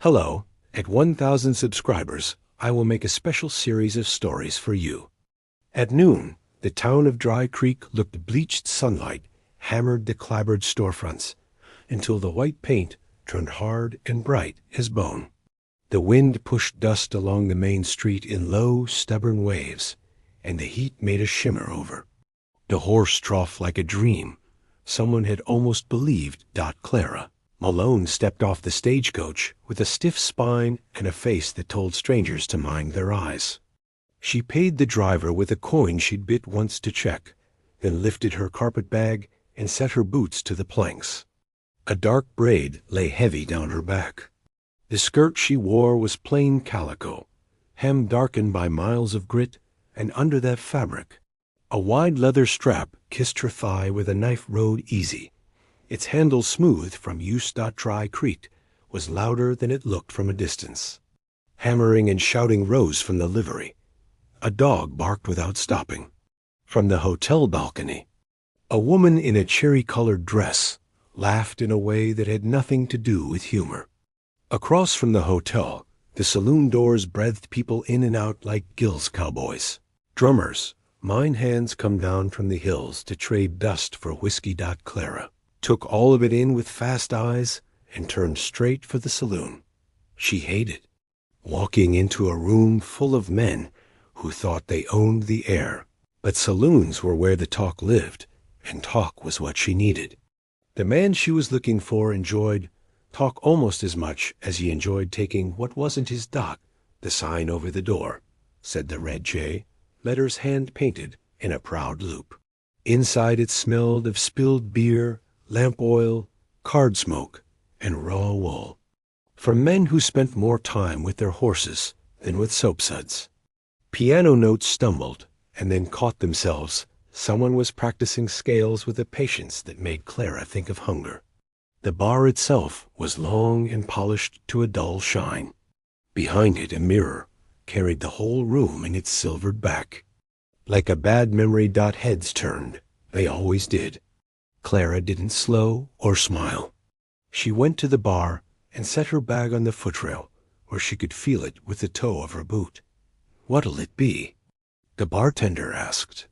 Hello, at 1,000 subscribers, I will make a special series of stories for you. At noon, the town of Dry Creek looked bleached sunlight, hammered the clapboard storefronts, until the white paint turned hard and bright as bone. The wind pushed dust along the main street in low, stubborn waves, and the heat made a shimmer over. The horse trough like a dream. Someone had almost believed Clara. Malone stepped off the stagecoach with a stiff spine and a face that told strangers to mind their eyes. She paid the driver with a coin she'd bit once to check, then lifted her carpet bag and set her boots to the planks. A dark braid lay heavy down her back. The skirt she wore was plain calico, hem darkened by miles of grit, and under that fabric, a wide leather strap kissed her thigh where the knife rode easy. Its handle, smooth from use. Dry Creek, was louder than it looked from a distance. Hammering and shouting rose from the livery. A dog barked without stopping. From the hotel balcony, a woman in a cherry-colored dress laughed in a way that had nothing to do with humor. Across from the hotel, the saloon doors breathed people in and out like Gill's cowboys. Drummers, mine hands come down from the hills to trade dust for whiskey. Clara took all of it in with fast eyes and turned straight for the saloon. She hated walking into a room full of men who thought they owned the air. But saloons were where the talk lived, and talk was what she needed. The man she was looking for enjoyed talk almost as much as he enjoyed taking what wasn't his dock. The sign over the door said the Red J, letters hand-painted in a proud loop. Inside it smelled of spilled beer, lamp oil, card smoke, and raw wool. For men who spent more time with their horses than with soapsuds. Piano notes stumbled and then caught themselves. Someone was practicing scales with a patience that made Clara think of hunger. The bar itself was long and polished to a dull shine. Behind it, a mirror carried the whole room in its silvered back. Like a bad memory. Heads turned. They always did. Clara didn't slow or smile. She went to the bar and set her bag on the footrail where she could feel it with the toe of her boot. "What'll it be?" the bartender asked.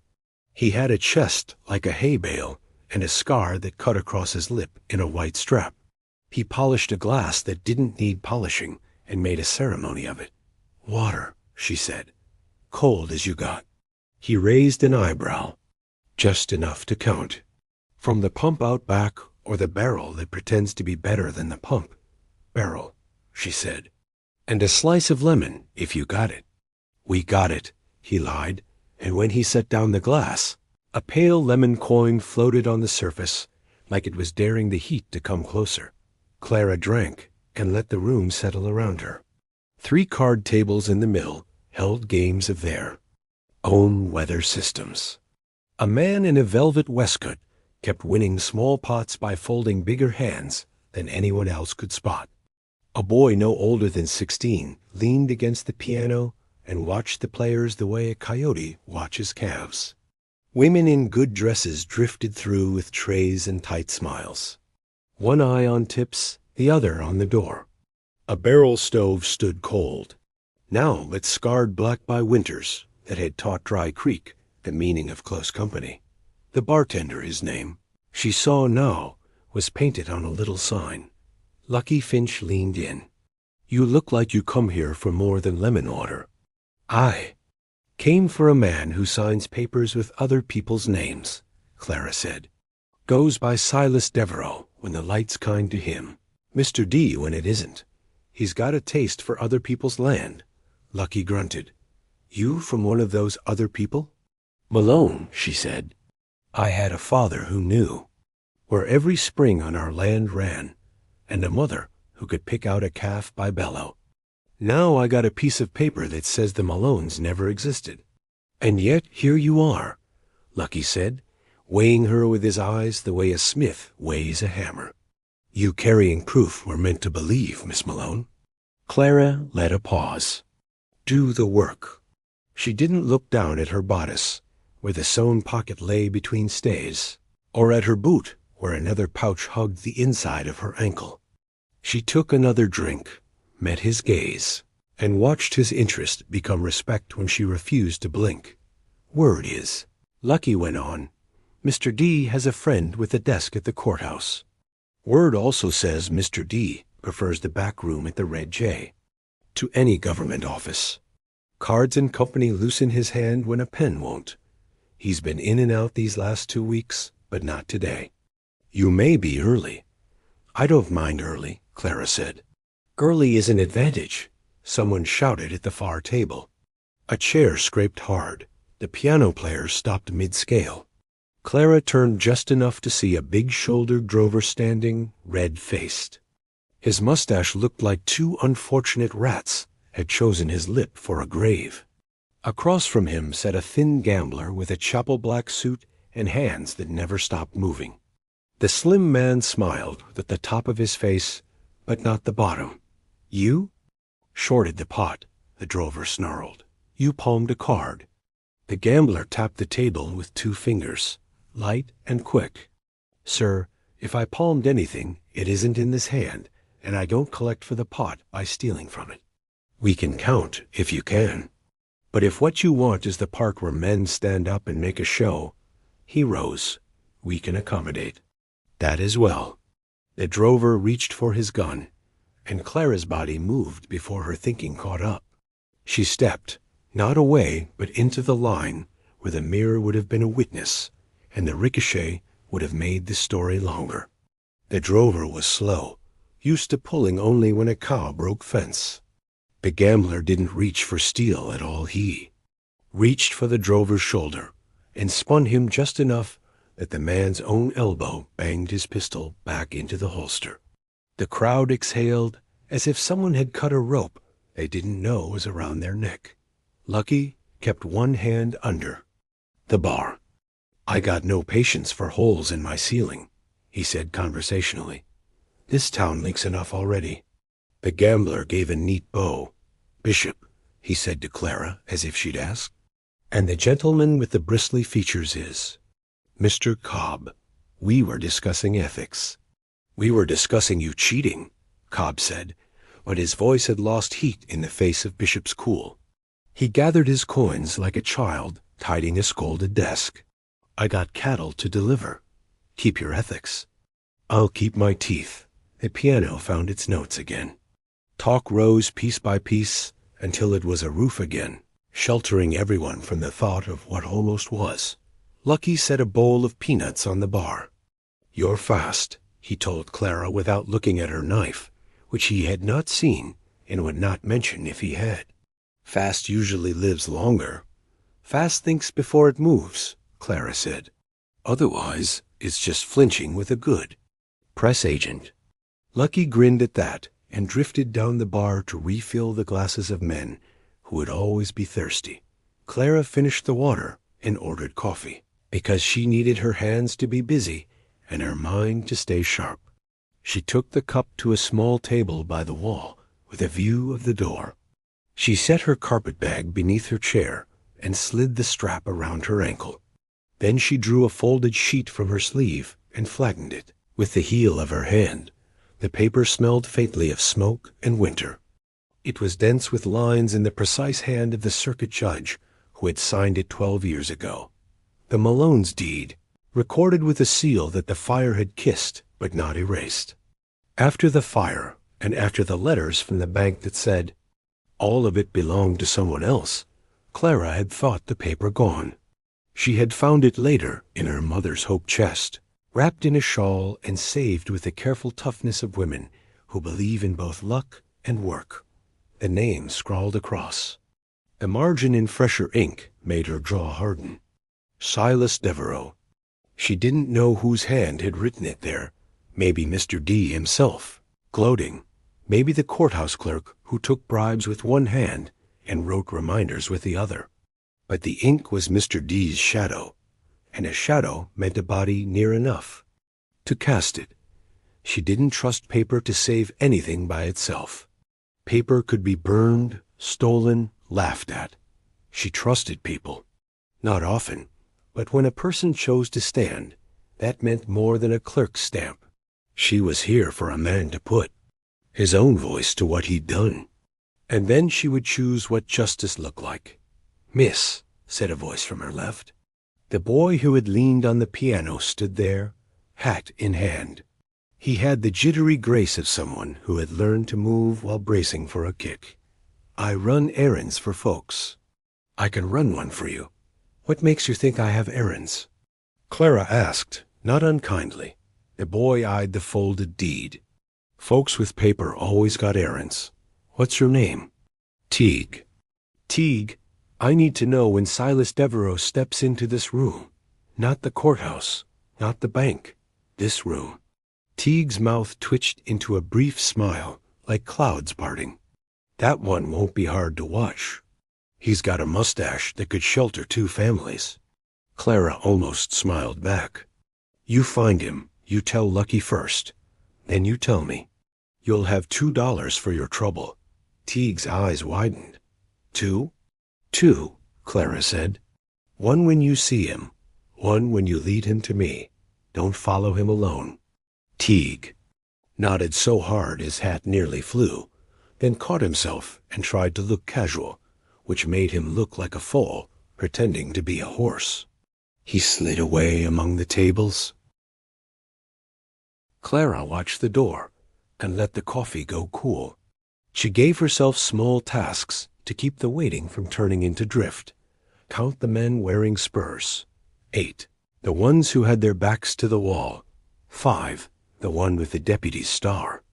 He had a chest like a hay bale and a scar that cut across his lip in a white strap. He polished a glass that didn't need polishing and made a ceremony of it. "Water," she said. "Cold as you got." He raised an eyebrow. "Just enough to count. From the pump out back, or the barrel that pretends to be better than the pump?" "Barrel," she said. "And a slice of lemon, if you got it." "We got it," he lied, and when he set down the glass, a pale lemon coin floated on the surface like it was daring the heat to come closer. Clara drank and let the room settle around her. 3 card tables in the mill held games of their own weather systems. A man in a velvet waistcoat kept winning small pots by folding bigger hands than anyone else could spot. A boy no older than 16 leaned against the piano and watched the players the way a coyote watches calves. Women in good dresses drifted through with trays and tight smiles. One eye on tips, the other on the door. A barrel stove stood cold, now but scarred black by winters that had taught Dry Creek the meaning of close company. The bartender, his name, she saw now, was painted on a little sign. Lucky Finch leaned in. "You look like you come here for more than lemon water." "I came for a man who signs papers with other people's names," Clara said. "Goes by Silas Devereaux when the light's kind to him. Mr. D when it isn't. He's got a taste for other people's land." Lucky grunted. "You from one of those other people?" "Malone," she said. "I had a father who knew, where every spring on our land ran, and a mother who could pick out a calf by bellow. Now I got a piece of paper that says the Malones never existed. And yet here you are," Lucky said, weighing her with his eyes the way a smith weighs a hammer. "You carrying proof we're meant to believe, Miss Malone." Clara let a pause. "Do the work." She didn't look down at her bodice, where the sewn pocket lay between stays, or at her boot, where another pouch hugged the inside of her ankle. She took another drink, met his gaze, and watched his interest become respect when she refused to blink. "Word is," Lucky went on, "Mr. D has a friend with a desk at the courthouse. Word also says Mr. D prefers the back room at the Red J to any government office. Cards and Company loosen his hand when a pen won't. He's been in and out these last 2 weeks, but not today. You may be early." "I don't mind early," Clara said. "Early is an advantage," someone shouted at the far table. A chair scraped hard. The piano player stopped mid-scale. Clara turned just enough to see a big-shouldered drover standing, red-faced. His mustache looked like 2 unfortunate rats had chosen his lip for a grave. Across from him sat a thin gambler with a chapel-black suit and hands that never stopped moving. The slim man smiled at the top of his face, but not the bottom. "You?" "Shorted the pot," the drover snarled. "You palmed a card." The gambler tapped the table with 2 fingers, light and quick. "Sir, if I palmed anything, it isn't in this hand, and I don't collect for the pot by stealing from it." "We can count, if you can. But if what you want is the park where men stand up and make a show," he rose, "we can accommodate that as well." The drover reached for his gun, and Clara's body moved before her thinking caught up. She stepped, not away, but into the line where the mirror would have been a witness, and the ricochet would have made the story longer. The drover was slow, used to pulling only when a cow broke fence. The gambler didn't reach for steel at all. He reached for the drover's shoulder and spun him just enough that the man's own elbow banged his pistol back into the holster. The crowd exhaled as if someone had cut a rope they didn't know was around their neck. Lucky kept one hand under the bar. "I got no patience for holes in my ceiling," he said conversationally. "This town leaks enough already." The gambler gave a neat bow. "Bishop," he said to Clara, as if she'd asked. "And the gentleman with the bristly features is Mr. Cobb. We were discussing ethics." "We were discussing you cheating," Cobb said, but his voice had lost heat in the face of Bishop's cool. He gathered his coins like a child tidying a scolded desk. "I got cattle to deliver. Keep your ethics." "I'll keep my teeth." The piano found its notes again. Talk rose piece by piece until it was a roof again, sheltering everyone from the thought of what almost was. Lucky set a bowl of peanuts on the bar. "You're fast," he told Clara without looking at her knife, which he had not seen and would not mention if he had. "Fast usually lives longer." "Fast thinks before it moves," Clara said. "Otherwise, it's just flinching with a good press agent." Lucky grinned at that and drifted down the bar to refill the glasses of men who would always be thirsty. Clara finished the water and ordered coffee, because she needed her hands to be busy and her mind to stay sharp. She took the cup to a small table by the wall with a view of the door. She set her carpetbag beneath her chair and slid the strap around her ankle. Then she drew a folded sheet from her sleeve and flattened it with the heel of her hand. The paper smelled faintly of smoke and winter. It was dense with lines in the precise hand of the circuit judge who had signed it 12 years ago. The Malone's deed, recorded with a seal that the fire had kissed but not erased. After the fire, and after the letters from the bank that said, "All of it belonged to someone else," Clara had thought the paper gone. She had found it later in her mother's hope chest, wrapped in a shawl and saved with the careful toughness of women who believe in both luck and work. The name scrawled across. The margin in fresher ink made her jaw harden. Silas Devereaux. She didn't know whose hand had written it there. Maybe Mr. D himself, gloating. Maybe the courthouse clerk who took bribes with one hand and wrote reminders with the other. But the ink was Mr. D's shadow, and a shadow meant a body near enough to cast it. She didn't trust paper to save anything by itself. Paper could be burned, stolen, laughed at. She trusted people. Not often, but when a person chose to stand, that meant more than a clerk's stamp. She was here for a man to put. his own voice to what he'd done. And then she would choose what justice looked like. "Miss," said a voice from her left. The boy who had leaned on the piano stood there, hat in hand. He had the jittery grace of someone who had learned to move while bracing for a kick. "I run errands for folks." "I can run one for you. What makes you think I have errands?" Clara asked, not unkindly. The boy eyed the folded deed. "Folks with paper always got errands. What's your name?" "Teague." "Teague, I need to know when Silas Devereaux steps into this room. Not the courthouse, not the bank. This room." Teague's mouth twitched into a brief smile, like clouds parting. "That one won't be hard to watch. He's got a mustache that could shelter 2 families." Clara almost smiled back. "You find him. You tell Lucky first. Then you tell me. You'll have $2 for your trouble." Teague's eyes widened. "2? 2, Clara said. "1 when you see him. 1 when you lead him to me. Don't follow him alone." Teague nodded so hard his hat nearly flew, then caught himself and tried to look casual, which made him look like a foal pretending to be a horse. He slid away among the tables. Clara watched the door and let the coffee go cool. She gave herself small tasks to keep the waiting from turning into drift. Count the men wearing spurs. 8. The ones who had their backs to the wall. 5. The one with the deputy's star.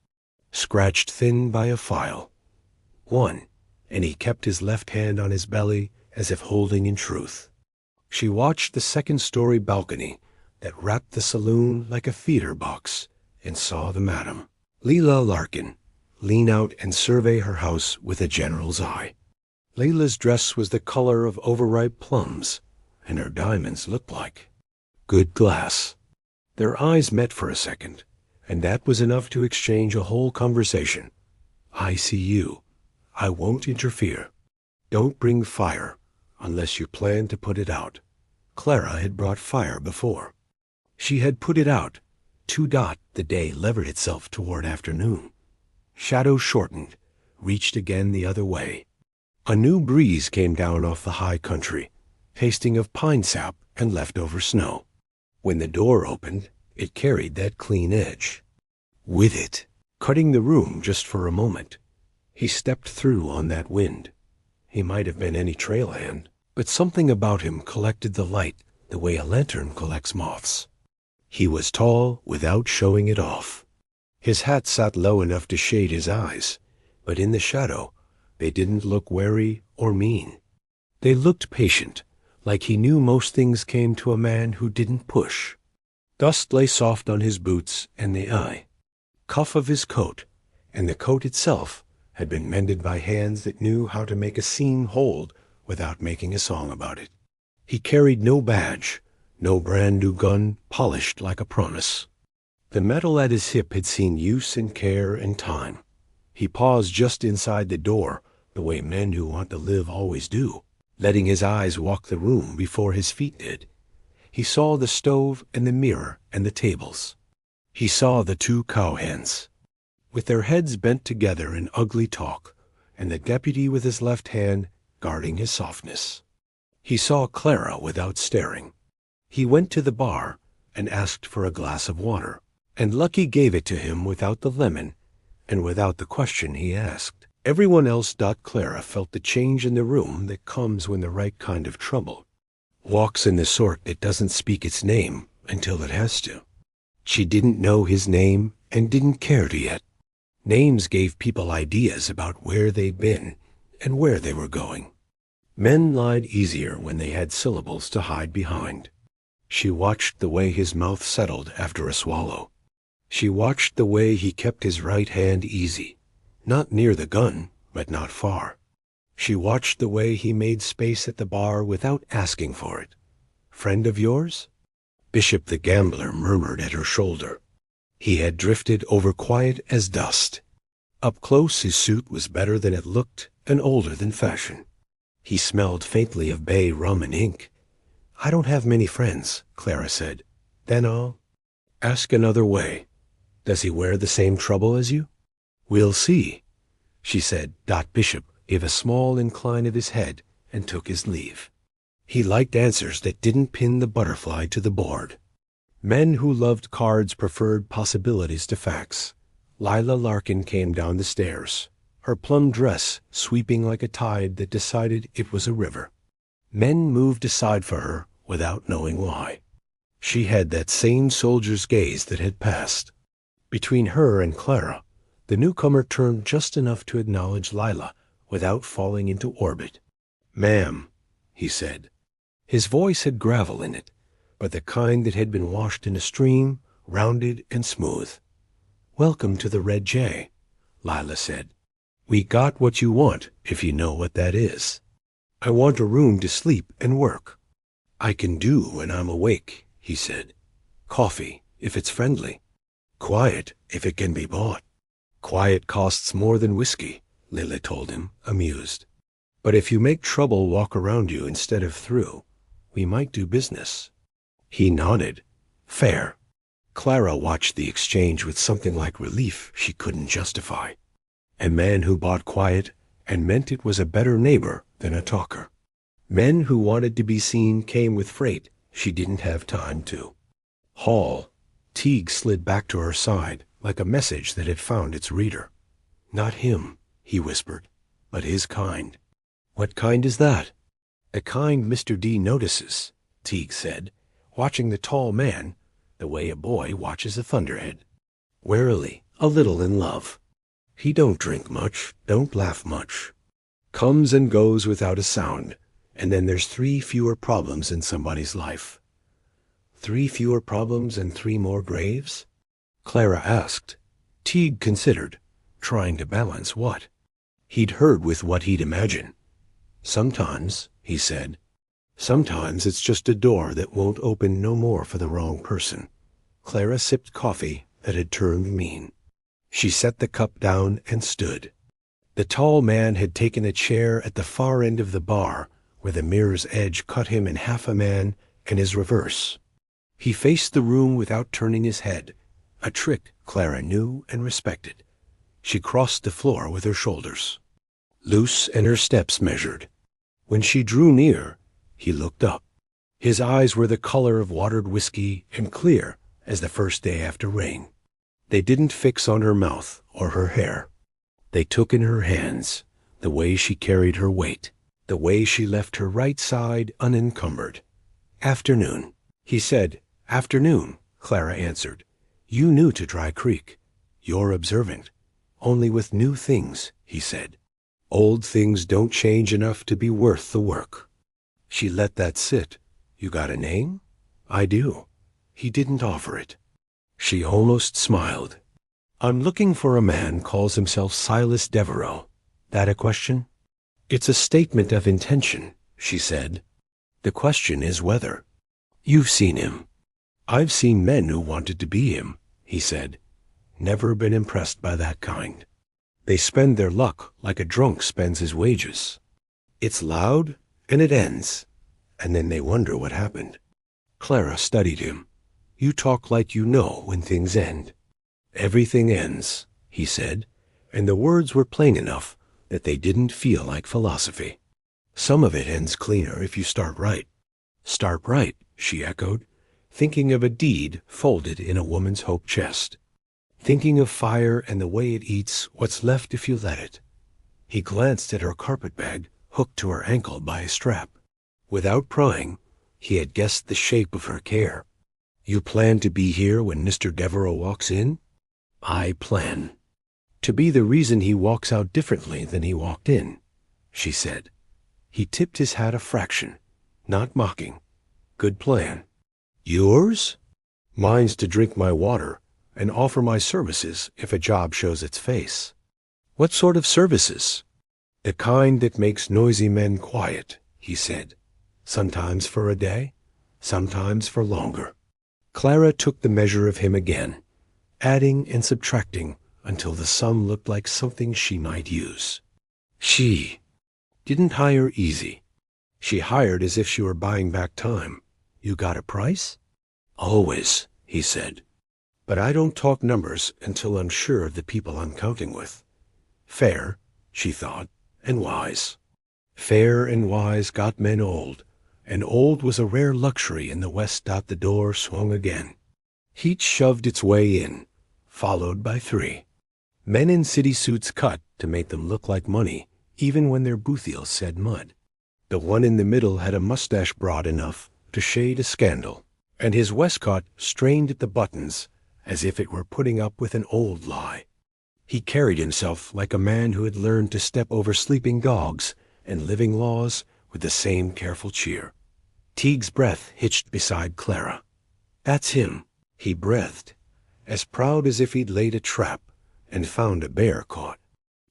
Scratched thin by a file. 1. And he kept his left hand on his belly as if holding in truth. She watched the second-story balcony that wrapped the saloon like a feeder box and saw the madam, Leila Larkin, lean out and survey her house with a general's eye. Leila's dress was the color of overripe plums, and her diamonds looked like good glass. Their eyes met for a second, and that was enough to exchange a whole conversation. "I see you. I won't interfere. Don't bring fire unless you plan to put it out." Clara had brought fire before. She had put it out. The day levered itself toward afternoon. Shadow shortened, reached again the other way. A new breeze came down off the high country, tasting of pine sap and leftover snow. When the door opened, it carried that clean edge. With it, cutting the room just for a moment, he stepped through on that wind. He might have been any trail hand, but something about him collected the light the way a lantern collects moths. He was tall without showing it off. His hat sat low enough to shade his eyes, but in the shadow, they didn't look wary or mean. They looked patient, like he knew most things came to a man who didn't push. Dust lay soft on his boots and the cuff of his coat, and the coat itself had been mended by hands that knew how to make a scene hold without making a song about it. He carried no badge, no brand-new gun polished like a promise. The metal at his hip had seen use and care and time. He paused just inside the door, the way men who want to live always do, letting his eyes walk the room before his feet did. He saw the stove and the mirror and the tables. He saw the 2 cowhands, with their heads bent together in ugly talk, and the deputy with his left hand guarding his softness. He saw Clara without staring. He went to the bar and asked for a glass of water, and Lucky gave it to him without the lemon and without the question he asked. Everyone else but Clara felt the change in the room that comes when the right kind of trouble walks in the sort that doesn't speak its name until it has to. She didn't know his name and didn't care to yet. Names gave people ideas about where they'd been and where they were going. Men lied easier when they had syllables to hide behind. She watched the way his mouth settled after a swallow. She watched the way he kept his right hand easy, not near the gun, but not far. She watched the way he made space at the bar without asking for it. "Friend of yours?" Bishop the gambler murmured at her shoulder. He had drifted over quiet as dust. Up close his suit was better than it looked and older than fashion. He smelled faintly of bay rum and ink. "I don't have many friends," Clara said. "Then I'll ask another way. Does he wear the same trouble as you?" We'll see, she said. Bishop gave a small incline of his head and took his leave. He liked answers that didn't pin the butterfly to the board. Men who loved cards preferred possibilities to facts. Lila Larkin came down the stairs, her plum dress sweeping like a tide that decided it was a river. Men moved aside for her without knowing why. She had that same soldier's gaze that had passed. Between her and Clara, the newcomer turned just enough to acknowledge Lila without falling into orbit. "Ma'am," he said. His voice had gravel in it, but the kind that had been washed in a stream, rounded and smooth. "Welcome to the Red Jay," Lila said. "We got what you want, if you know what that is." "I want a room to sleep and work." "I can do when I'm awake," he said. "Coffee, if it's friendly. Quiet, if it can be bought." "Quiet costs more than whiskey," Lila told him, amused. "But if you make trouble walk around you instead of through, we might do business." He nodded. "Fair." Clara watched the exchange with something like relief she couldn't justify. A man who bought quiet and meant it was a better neighbor than a talker. Men who wanted to be seen came with freight she didn't have time to. Hall. Teague slid back to her side like a message that had found its reader. "Not him," he whispered, "but his kind." "What kind is that?" "A kind Mr. D notices," Teague said, watching the tall man the way a boy watches a thunderhead. Warily, a little in love. "He don't drink much, don't laugh much. Comes and goes without a sound, and then there's 3 fewer problems in somebody's life." 3 fewer problems and 3 more graves? Clara asked. Teague considered, trying to balance what? He'd heard with what he'd imagined. "Sometimes," he said, "sometimes it's just a door that won't open no more for the wrong person." Clara sipped coffee that had turned mean. She set the cup down and stood. The tall man had taken a chair at the far end of the bar, where the mirror's edge cut him in half a man and his reverse. He faced the room without turning his head, a trick Clara knew and respected. She crossed the floor with her shoulders loose and her steps measured. When she drew near, he looked up. His eyes were the color of watered whiskey and clear as the first day after rain. They didn't fix on her mouth or her hair. They took in her hands, the way she carried her weight, the way she left her right side unencumbered. "Afternoon," he said. "Afternoon," Clara answered. "You new to Dry Creek. You're observant. Only with new things," he said. "Old things don't change enough to be worth the work." She let that sit. "You got a name?" "I do." He didn't offer it. She almost smiled. "I'm looking for a man calls himself Silas Devereaux. That a question?" "It's a statement of intention," she said. "The question is whether." "You've seen him." "I've seen men who wanted to be him," he said. "Never been impressed by that kind. They spend their luck like a drunk spends his wages. It's loud, and it ends, and then they wonder what happened." Clara studied him. "You talk like you know when things end." "Everything ends," he said, and the words were plain enough that they didn't feel like philosophy. "Some of it ends cleaner if you start right." "Start right," she echoed, thinking of a deed folded in a woman's hope chest. Thinking of fire and the way it eats what's left if you let it. He glanced at her carpetbag, hooked to her ankle by a strap. Without prying, he had guessed the shape of her care. "You plan to be here when Mr. Devereaux walks in?" "I plan to be the reason he walks out differently than he walked in," she said. He tipped his hat a fraction, not mocking. "Good plan." "Yours?" "Mine's to drink my water and offer my services if a job shows its face." "What sort of services?" "The kind that makes noisy men quiet," he said. "Sometimes for a day, sometimes for longer." Clara took the measure of him again, adding and subtracting until the sum looked like something she might use. She didn't hire easy. She hired as if she were buying back time. "You got a price?" "Always," he said. "But I don't talk numbers until I'm sure of the people I'm counting with." Fair, she thought, and wise. Fair and wise got men old, and old was a rare luxury in the West. The door swung again. Heat shoved its way in, followed by three. Men in city suits cut to make them look like money, even when their boothiels said mud. The one in the middle had a mustache broad enough to shade a scandal, and his waistcoat strained at the buttons as if it were putting up with an old lie. He carried himself like a man who had learned to step over sleeping dogs and living laws with the same careful cheer. Teague's breath hitched beside Clara. "That's him," he breathed, as proud as if he'd laid a trap and found a bear caught.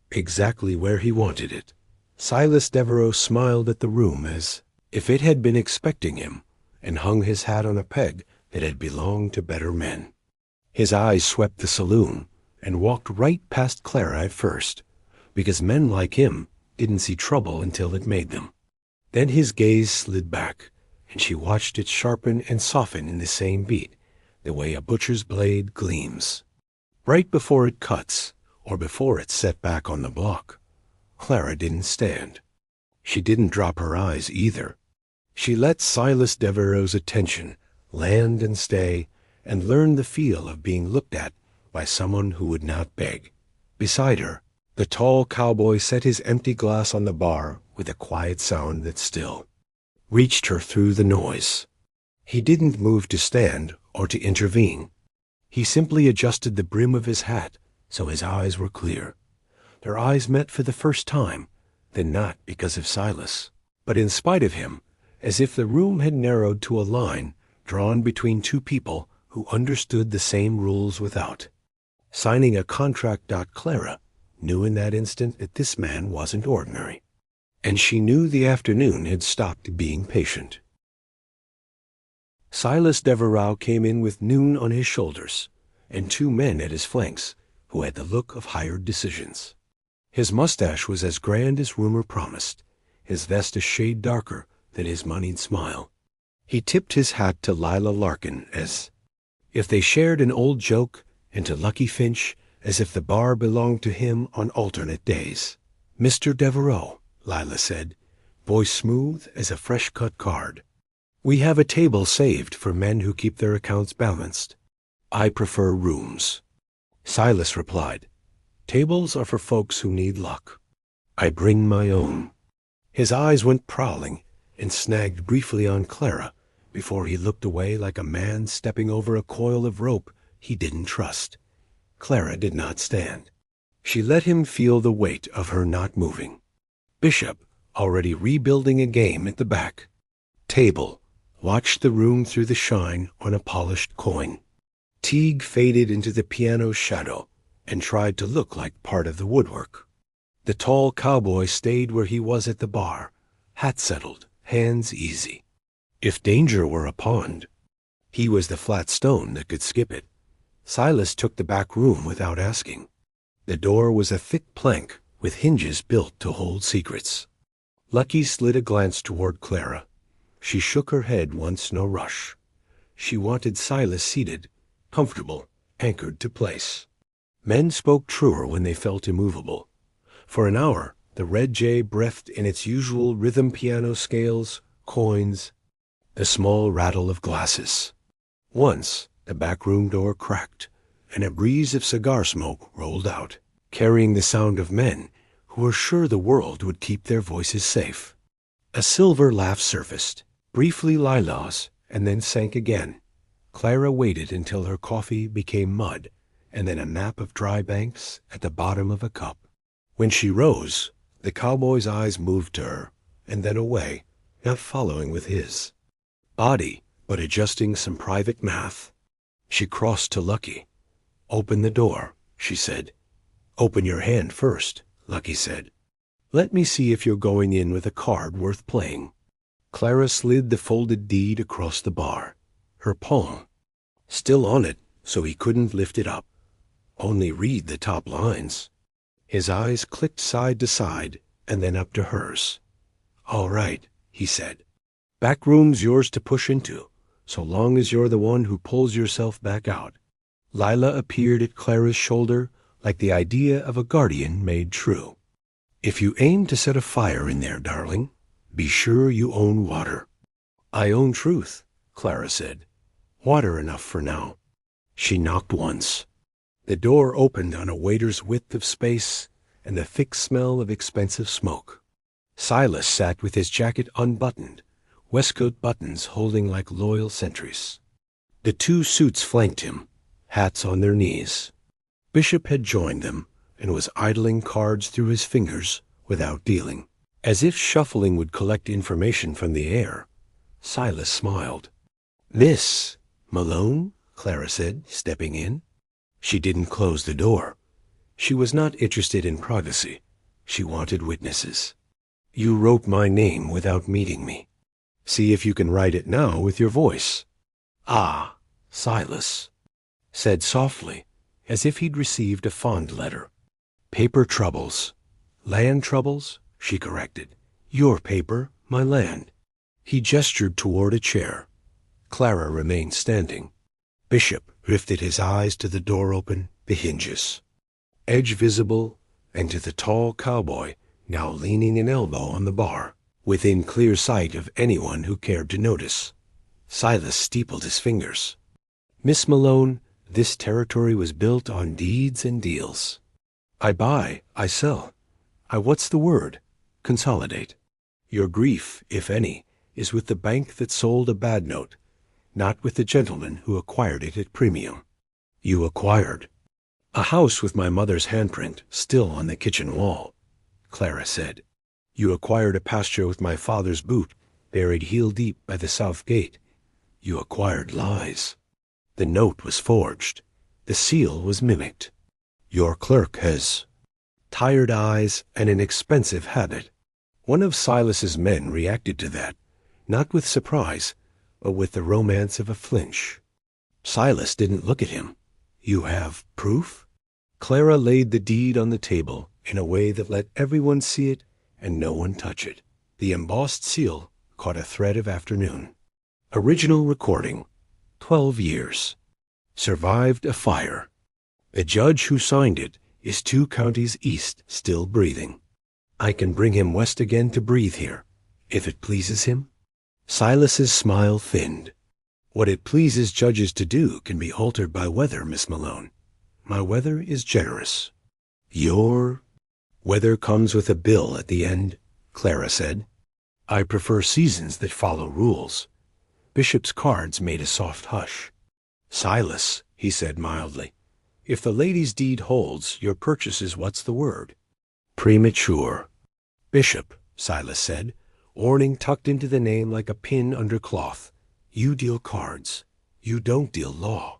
Exactly where he wanted it. Silas Devereaux smiled at the room as if it had been expecting him, and hung his hat on a peg that had belonged to better men. His eyes swept the saloon and walked right past Clara at first, because men like him didn't see trouble until it made them. Then his gaze slid back, and she watched it sharpen and soften in the same beat, the way a butcher's blade gleams. Right before it cuts, or before it's set back on the block, Clara didn't stand. She didn't drop her eyes either. She let Silas Devereaux's attention land and stay, and learn the feel of being looked at by someone who would not beg. Beside her, the tall cowboy set his empty glass on the bar with a quiet sound that still reached her through the noise. He didn't move to stand or to intervene. He simply adjusted the brim of his hat so his eyes were clear. Their eyes met for the first time, then not because of Silas, but in spite of him, as if the room had narrowed to a line drawn between two people who understood the same rules without. Signing a contract. Clara knew in that instant that this man wasn't ordinary, and she knew the afternoon had stopped being patient. Silas Devereaux came in with noon on his shoulders, and two men at his flanks who had the look of hired decisions. His mustache was as grand as rumor promised, his vest a shade darker than his moneyed smile. He tipped his hat to Lila Larkin as if they shared an old joke, and to Lucky Finch as if the bar belonged to him on alternate days. "Mr. Devereaux," Lila said, voice smooth as a fresh-cut card, "we have a table saved for men who keep their accounts balanced. I prefer rooms." Silas replied, "Tables are for folks who need luck. I bring my own." His eyes went prowling and snagged briefly on Clara before he looked away like a man stepping over a coil of rope he didn't trust. Clara did not stand. She let him feel the weight of her not moving. Bishop, already rebuilding a game at the back table, watched the room through the shine on a polished coin. Teague faded into the piano's shadow and tried to look like part of the woodwork. The tall cowboy stayed where he was at the bar, hat settled, hands easy. If danger were a pond, he was the flat stone that could skip it. Silas took the back room without asking. The door was a thick plank with hinges built to hold secrets. Lucky slid a glance toward Clara. She shook her head once, no rush. She wanted Silas seated, comfortable, anchored to place. Men spoke truer when they felt immovable. For an hour, the Red Jay breathed in its usual rhythm piano scales, coins, the small rattle of glasses. Once, the back room door cracked, and a breeze of cigar smoke rolled out, carrying the sound of men who were sure the world would keep their voices safe. A silver laugh surfaced, briefly Lila's, and then sank again. Clara waited until her coffee became mud, and then a map of dry banks at the bottom of a cup. When she rose, the cowboy's eyes moved to her, and then away, not following with his body, but adjusting some private math. She crossed to Lucky. "Open the door," she said. "Open your hand first," Lucky said. "Let me see if you're going in with a card worth playing." Clara slid the folded deed across the bar, her palm still on it so he couldn't lift it up, only read the top lines. His eyes clicked side to side and then up to hers. "All right," he said. "Back room's yours to push into, so long as you're the one who pulls yourself back out." Lila appeared at Clara's shoulder, like the idea of a guardian made true. "If you aim to set a fire in there, darling, be sure you own water." "I own truth," Clara said. "Water enough for now." She knocked once. The door opened on a waiter's width of space and the thick smell of expensive smoke. Silas sat with his jacket unbuttoned, waistcoat buttons holding like loyal sentries. The two suits flanked him, hats on their knees. Bishop had joined them and was idling cards through his fingers without dealing. As if shuffling would collect information from the air, Silas smiled. "Miss Malone?" Clara said, stepping in. She didn't close the door. She was not interested in privacy. She wanted witnesses. "You wrote my name without meeting me. See if you can write it now with your voice." "Ah," Silas said softly, as if he'd received a fond letter. "Paper troubles. Land troubles," she corrected. "Your paper, my land." He gestured toward a chair. Clara remained standing. Bishop lifted his eyes to the door open, the hinges, edge visible, and to the tall cowboy, now leaning an elbow on the bar, within clear sight of anyone who cared to notice. Silas steepled his fingers. "Miss Malone, this territory was built on deeds and deals. I buy, I sell. What's the word? Consolidate. Your grief, if any, is with the bank that sold a bad note, not with the gentleman who acquired it at premium. You acquired a house with my mother's handprint still on the kitchen wall," Clara said. "You acquired a pasture with my father's boot buried heel-deep by the south gate. You acquired lies. The note was forged. The seal was mimicked. Your clerk has tired eyes and an expensive habit." One of Silas's men reacted to that, not with surprise, but with the romance of a flinch. Silas didn't look at him. "You have proof?" Clara laid the deed on the table in a way that let everyone see it and no one touch it. The embossed seal caught a thread of afternoon. Original recording, 12 years. Survived a fire. The judge who signed it is 2 counties east, still breathing. I can bring him west again to breathe here, if it pleases him. Silas's smile thinned. "What it pleases judges to do can be altered by weather, Miss Malone. My weather is generous." "Your weather comes with a bill at the end," Clara said. "I prefer seasons that follow rules." Bishop's cards made a soft hush. "Silas," he said mildly, "if the lady's deed holds, your purchase is what's the word?" "Premature." "Bishop," Silas said, orning tucked into the name like a pin under cloth, "you deal cards. You don't deal law."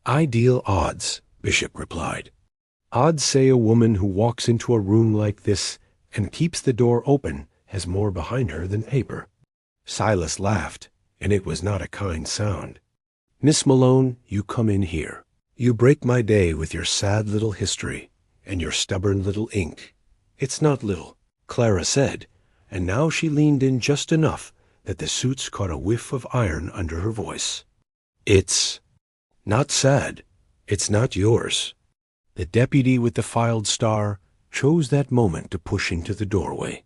"I deal odds," Bishop replied. "Odds say a woman who walks into a room like this and keeps the door open has more behind her than paper." Silas laughed, and it was not a kind sound. "Miss Malone, you come in here. You break my day with your sad little history and your stubborn little ink." "It's not little," Clara said, and now she leaned in just enough that the suits caught a whiff of iron under her voice. "It's not sad. It's not yours." The deputy with the filed star chose that moment to push into the doorway.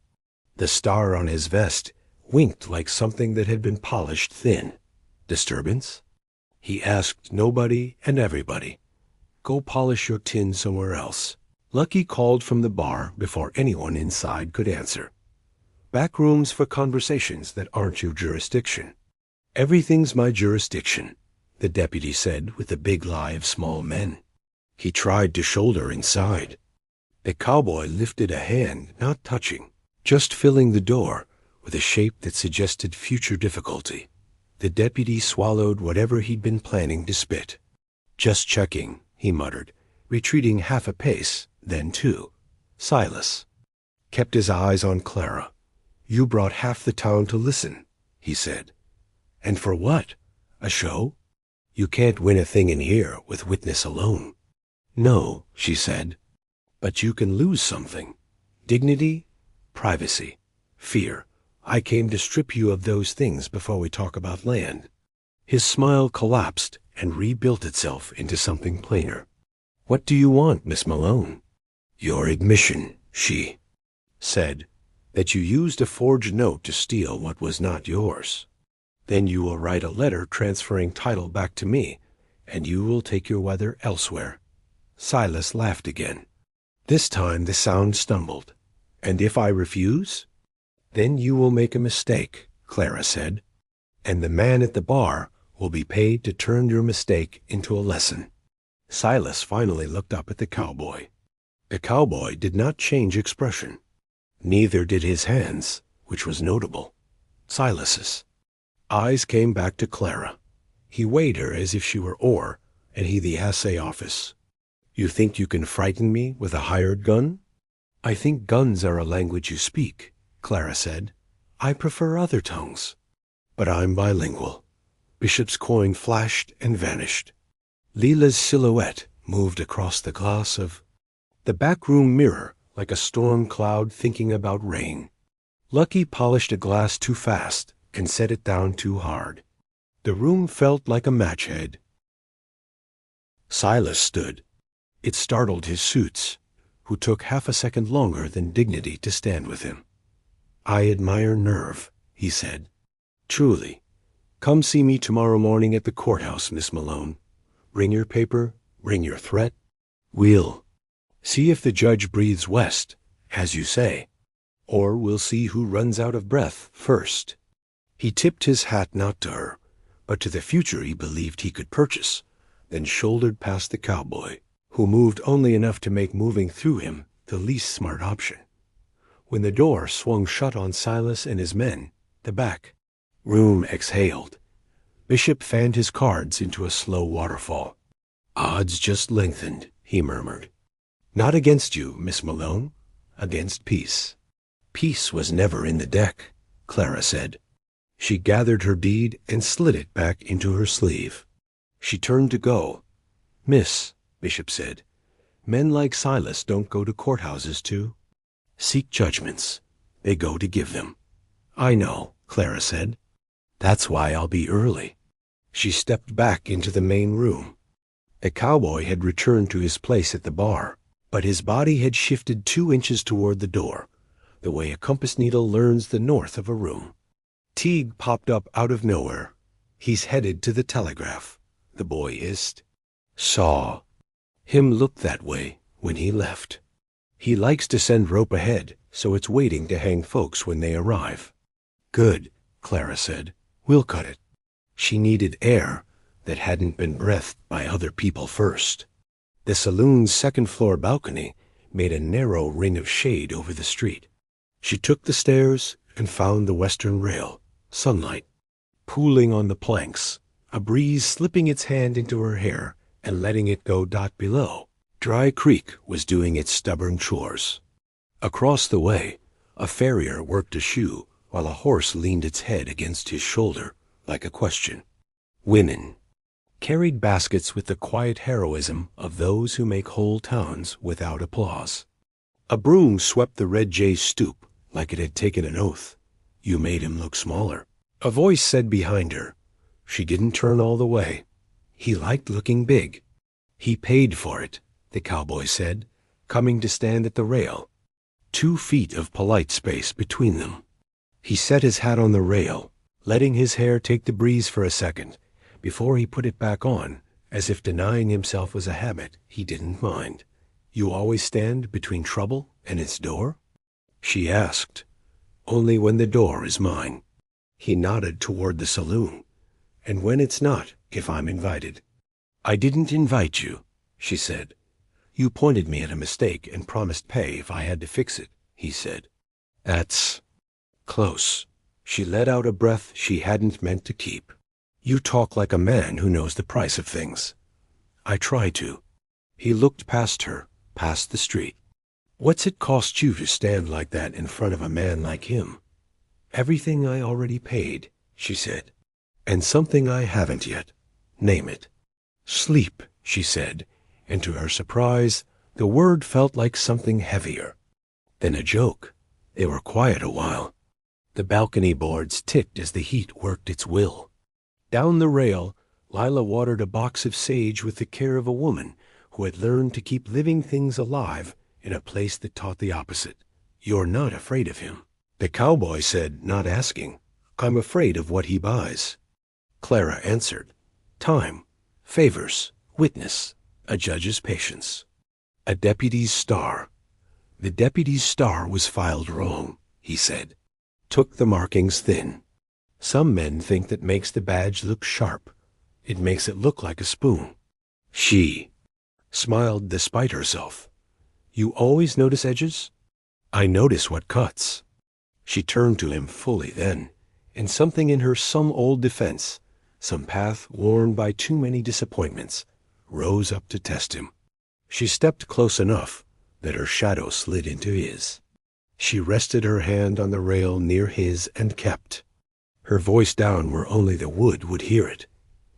The star on his vest winked like something that had been polished thin. "Disturbance?" He asked nobody and everybody. "Go polish your tin somewhere else." Lucky called from the bar before anyone inside could answer. "Back rooms for conversations that aren't your jurisdiction." "Everything's my jurisdiction," the deputy said with the big lie of small men. He tried to shoulder inside. The cowboy lifted a hand, not touching, just filling the door with a shape that suggested future difficulty. The deputy swallowed whatever he'd been planning to spit. "Just checking," he muttered, retreating half a pace, then 2. Silas kept his eyes on Clara. "You brought half the town to listen," he said. "And for what? A show? You can't win a thing in here with witness alone." "No," she said. "But you can lose something. Dignity, privacy, fear. I came to strip you of those things before we talk about land." His smile collapsed and rebuilt itself into something plainer. "What do you want, Miss Malone?" "Your admission," she said, "that you used a forged note to steal what was not yours. Then you will write a letter transferring title back to me, and you will take your weather elsewhere." Silas laughed again. This time the sound stumbled. "And if I refuse?" "Then you will make a mistake," Clara said, "and the man at the bar will be paid to turn your mistake into a lesson." Silas finally looked up at the cowboy. The cowboy did not change expression. Neither did his hands, which was notable. Silas's eyes came back to Clara. He weighed her as if she were ore, and he the assay office. "You think you can frighten me with a hired gun?" "I think guns are a language you speak," Clara said. "I prefer other tongues." "But I'm bilingual." Bishop's coin flashed and vanished. Leela's silhouette moved across the glass of the backroom mirror like a storm cloud thinking about rain. Lucky polished a glass too fast and set it down too hard. The room felt like a match head. Silas stood. It startled his suits, who took half a second longer than dignity to stand with him. "I admire nerve," he said. "Truly. Come see me tomorrow morning at the courthouse, Miss Malone. Bring your paper, bring your threat. We'll see if the judge breathes west, as you say, or we'll see who runs out of breath first." He tipped his hat not to her, but to the future he believed he could purchase, then shouldered past the cowboy, who moved only enough to make moving through him the least smart option. When the door swung shut on Silas and his men, the back room exhaled. Bishop fanned his cards into a slow waterfall. "Odds just lengthened," he murmured. "Not against you, Miss Malone. Against peace." "Peace was never in the deck," Clara said. She gathered her bead and slid it back into her sleeve. She turned to go. "Miss," Bishop said, "men like Silas don't go to courthouses to seek judgments. They go to give them." "I know," Clara said. "That's why I'll be early." She stepped back into the main room. The cowboy had returned to his place at the bar, but his body had shifted 2 inches toward the door, the way a compass needle learns the north of a room. Teague popped up out of nowhere. "He's headed to the telegraph," the boy hissed. "Saw him look that way when he left. He likes to send rope ahead, so it's waiting to hang folks when they arrive." "Good," Clara said. "We'll cut it." She needed air that hadn't been breathed by other people first. The saloon's second-floor balcony made a narrow ring of shade over the street. She took the stairs and found the western rail, sunlight pooling on the planks, a breeze slipping its hand into her hair and letting it go. Below, Dry Creek was doing its stubborn chores. Across the way, a farrier worked a shoe while a horse leaned its head against his shoulder like a question. Women carried baskets with the quiet heroism of those who make whole towns without applause. A broom swept the Red Jay's stoop like it had taken an oath. "You made him look smaller," a voice said behind her. She didn't turn all the way. "He liked looking big." "He paid for it," the cowboy said, coming to stand at the rail. 2 feet of polite space between them. He set his hat on the rail, letting his hair take the breeze for a second, before he put it back on, as if denying himself was a habit he didn't mind. "You always stand between trouble and its door?" she asked. "Only when the door is mine." He nodded toward the saloon. "And when it's not, if I'm invited." "I didn't invite you," she said. "You pointed me at a mistake and promised pay if I had to fix it," he said. "That's close." She let out a breath she hadn't meant to keep. "You talk like a man who knows the price of things." "I try to." He looked past her, past the street. "What's it cost you to stand like that in front of a man like him?" "Everything I already paid," she said. "And something I haven't yet. Name it." "Sleep," she said, and to her surprise, the word felt like something heavier than a joke. They were quiet a while. The balcony boards ticked as the heat worked its will. Down the rail, Lila watered a box of sage with the care of a woman who had learned to keep living things alive in a place that taught the opposite. "You're not afraid of him." The cowboy said, not asking, "I'm afraid of what he buys." Clara answered, "Time, favors, witness, a judge's patience, a deputy's star." "The deputy's star was filed wrong," he said. "Took the markings thin. Some men think that makes the badge look sharp. It makes it look like a spoon." She smiled despite herself. "You always notice edges?" "I notice what cuts." She turned to him fully then, and something in her, some old defense, some path worn by too many disappointments, rose up to test him. She stepped close enough that her shadow slid into his. She rested her hand on the rail near his and kept her voice down where only the wood would hear it.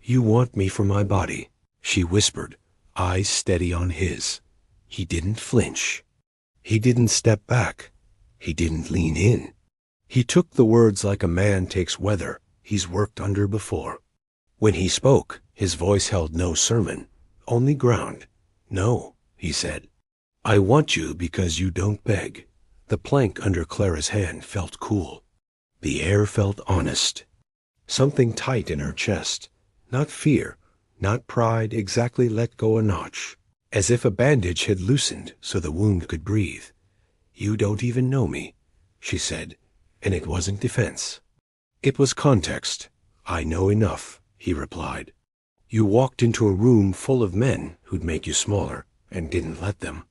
"You want me for my body," she whispered, eyes steady on his. He didn't flinch. He didn't step back. He didn't lean in. He took the words like a man takes weather he's worked under before. When he spoke, his voice held no sermon, only ground. "No," he said. "I want you because you don't beg." The plank under Clara's hand felt cool. The air felt honest. Something tight in her chest, not fear, not pride, exactly let go a notch, as if a bandage had loosened so the wound could breathe. "You don't even know me," she said, and it wasn't defense. It was context. "I know enough," he replied. "You walked into a room full of men who'd make you smaller and didn't let them.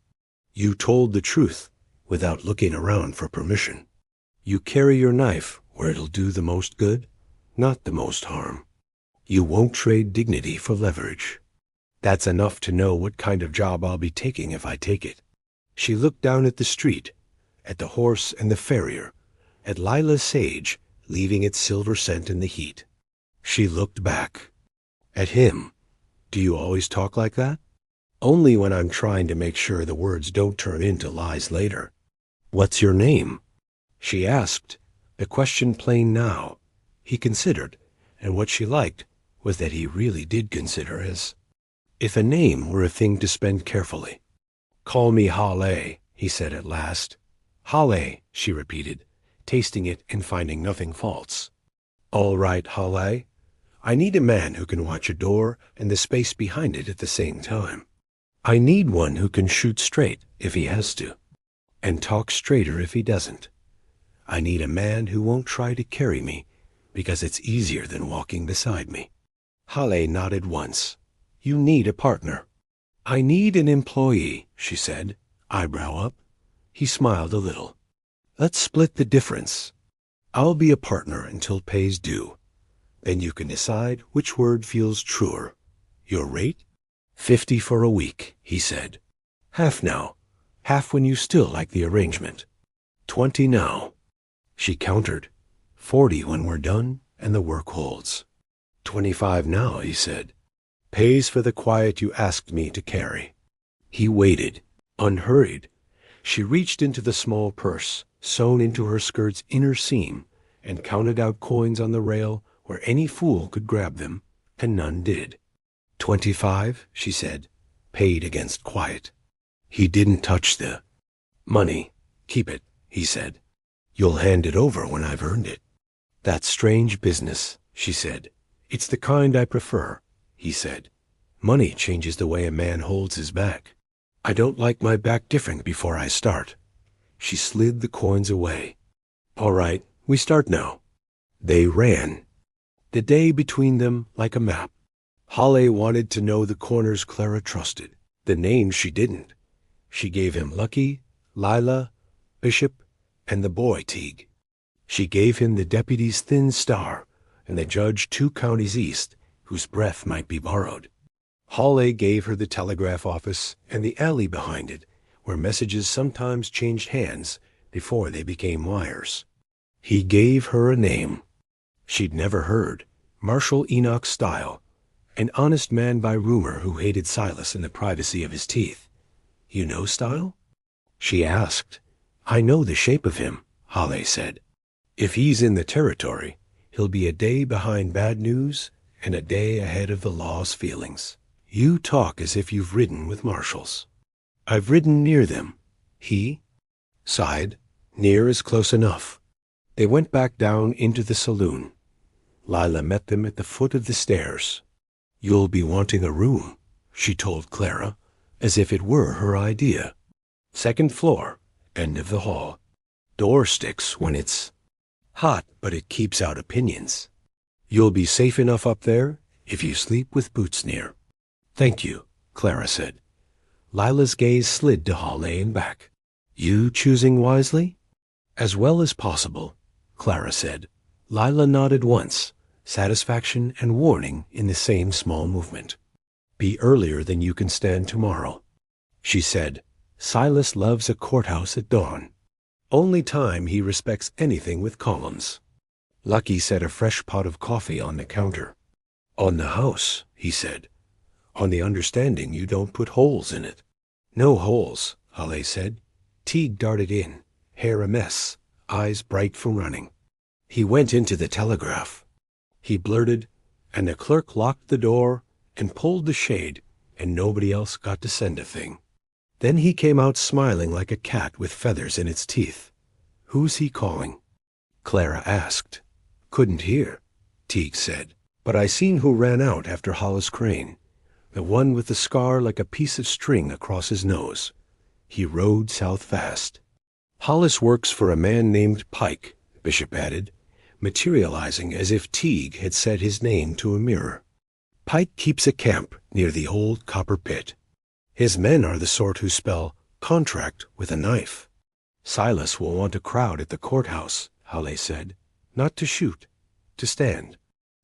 You told the truth without looking around for permission. You carry your knife where it'll do the most good, not the most harm. You won't trade dignity for leverage. That's enough to know what kind of job I'll be taking if I take it." She looked down at the street, at the horse and the farrier, at lilac sage leaving its silver scent in the heat. She looked back. At him. "Do you always talk like that?" "Only when I'm trying to make sure the words don't turn into lies later." "What's your name?" she asked, the question plain now. He considered, and what she liked was that he really did consider as if a name were a thing to spend carefully. "Call me Hale," he said at last. "Hale," she repeated, tasting it and finding nothing false. "All right, Hale. I need a man who can watch a door and the space behind it at the same time. I need one who can shoot straight if he has to, and talk straighter if he doesn't. I need a man who won't try to carry me because it's easier than walking beside me." Hale nodded once. "You need a partner." "I need an employee," she said, eyebrow up. He smiled a little. "Let's split the difference. I'll be a partner until pay's due. Then you can decide which word feels truer. Your rate?" "50 for a week," he said. "Half now. Half when you still like the arrangement." "20 now." She countered. "40 when we're done and the work holds." "25 now," he said. "Pays for the quiet you asked me to carry." He waited, unhurried. She reached into the small purse, sewn into her skirt's inner seam, and counted out coins on the rail where any fool could grab them, and none did. 25, she said, paid against quiet. He didn't touch the money. "Keep it," he said. "You'll hand it over when I've earned it." "That's strange business," she said. "It's the kind I prefer," he said. "Money changes the way a man holds his back. I don't like my back different before I start." She slid the coins away. "All right, we start now." They ran. The day between them like a map. Hale wanted to know the corners Clara trusted. The names she didn't. She gave him Lucky, Lila, Bishop, and the boy Teague. She gave him the deputy's thin star and the judge 2 counties east whose breath might be borrowed. Hale gave her the telegraph office and the alley behind it where messages sometimes changed hands before they became wires. He gave her a name she'd never heard, Marshal Enoch Style, an honest man by rumor who hated Silas in the privacy of his teeth. "You know Style?" she asked. "I know the shape of him," Hale said. "If he's in the territory, he'll be a day behind bad news and a day ahead of the law's feelings." You talk as if you've ridden with marshals. I've ridden near them. He sighed. Near is close enough. They went back down into the saloon. Lila met them at the foot of the stairs. You'll be wanting a room, she told Clara, as if it were her idea. Second floor, end of the hall. Door sticks when it's hot, but it keeps out opinions. You'll be safe enough up there if you sleep with boots near. Thank you, Clara said. Lila's gaze slid to Holly and back. You choosing wisely? As well as possible, Clara said. Lila nodded once, satisfaction and warning in the same small movement. Be earlier than you can stand tomorrow, she said. Silas loves a courthouse at dawn. Only time he respects anything with columns. Lucky set a fresh pot of coffee on the counter. On the house, he said. On the understanding you don't put holes in it. No holes, Holly said. Teague darted in, hair a mess, eyes bright from running. He went into the telegraph. He blurted, and the clerk locked the door and pulled the shade, and nobody else got to send a thing. Then he came out smiling like a cat with feathers in its teeth. Who's he calling? Clara asked. Couldn't hear, Teague said, but I seen who ran out after Hollis Crane, the one with the scar like a piece of string across his nose. He rode south fast. Hollis works for a man named Pike, Bishop added, materializing as if Teague had said his name to a mirror. Pike keeps a camp near the old copper pit. His men are the sort who spell contract with a knife. Silas will want a crowd at the courthouse, Holly said. Not to shoot, to stand.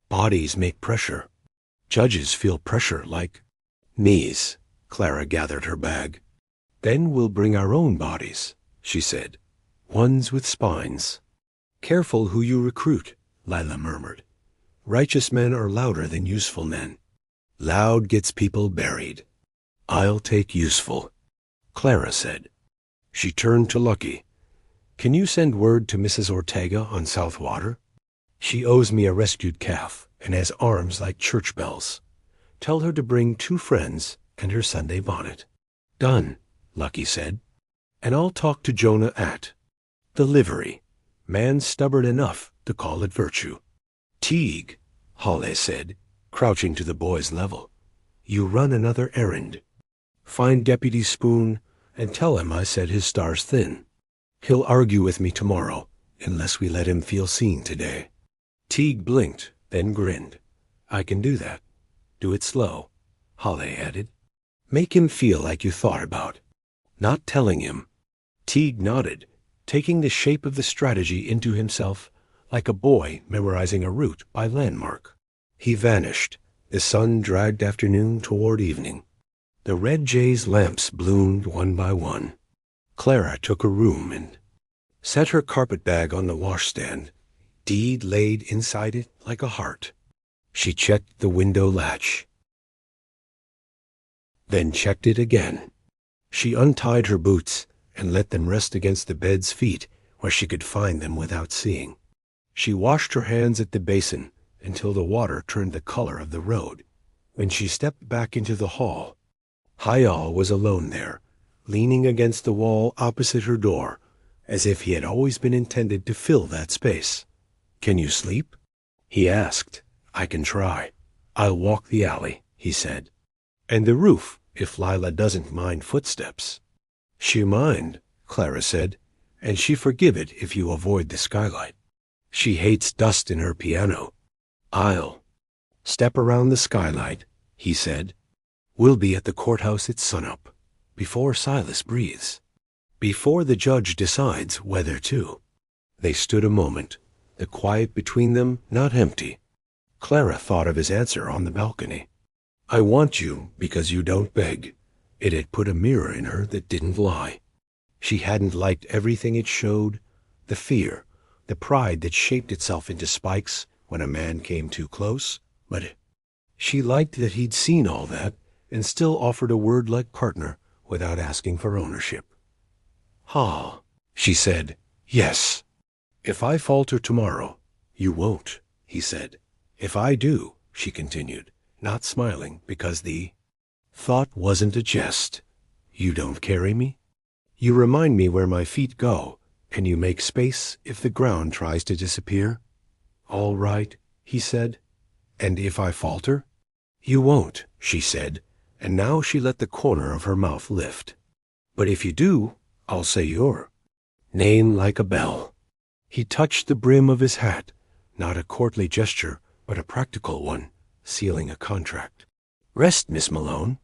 Bodies make pressure. Judges feel pressure like knees. Clara gathered her bag. Then we'll bring our own bodies, she said. Ones with spines. Careful who you recruit, Lila murmured. Righteous men are louder than useful men. Loud gets people buried. I'll take useful, Clara said. She turned to Lucky. Can you send word to Mrs. Ortega on Southwater? She owes me a rescued calf and has arms like church bells. Tell her to bring 2 friends and her Sunday bonnet. Done, Lucky said. And I'll talk to Jonah at the livery. Man stubborn enough to call it virtue. Teague, Holly said, crouching to the boy's level. You run another errand. Find Deputy Spoon and tell him I said his star's thin. He'll argue with me tomorrow, unless we let him feel seen today. Teague blinked, then grinned. I can do that. Do it slow, Holly added. Make him feel like you thought about. Not telling him. Teague nodded, taking the shape of the strategy into himself, like a boy memorizing a route by landmark. He vanished, the sun dragged afternoon toward evening. The red jay's lamps bloomed one by one. Clara took a room and set her carpet bag on the washstand, deed laid inside it like a heart. She checked the window latch, then checked it again. She untied her boots and let them rest against the bed's feet where she could find them without seeing. She washed her hands at the basin until the water turned the color of the road. When she stepped back into the hall, Hayal was alone there, leaning against the wall opposite her door, as if he had always been intended to fill that space. Can you sleep? He asked. I can try. I'll walk the alley, he said. And the roof, if Lila doesn't mind footsteps. She mind, Clara said, and she forgive it if you avoid the skylight. She hates dust in her piano. I'll step around the skylight, he said. We'll be at the courthouse at sunup, before Silas breathes, before the judge decides whether to. They stood a moment, the quiet between them not empty. Clara thought of his answer on the balcony. I want you because you don't beg. It had put a mirror in her that didn't lie. She hadn't liked everything it showed, the fear, the pride that shaped itself into spikes when a man came too close, but she liked that he'd seen all that and still offered a word like partner without asking for ownership. Ha, she said, yes. If I falter tomorrow, you won't, he said. If I do, she continued, not smiling because the Thought wasn't a jest. You don't carry me? You remind me where my feet go, and you make space if the ground tries to disappear? All right, he said. And if I falter? You won't, she said, and now she let the corner of her mouth lift. But if you do, I'll say your name like a bell. He touched the brim of his hat, not a courtly gesture, but a practical one, sealing a contract. Rest, Miss Malone.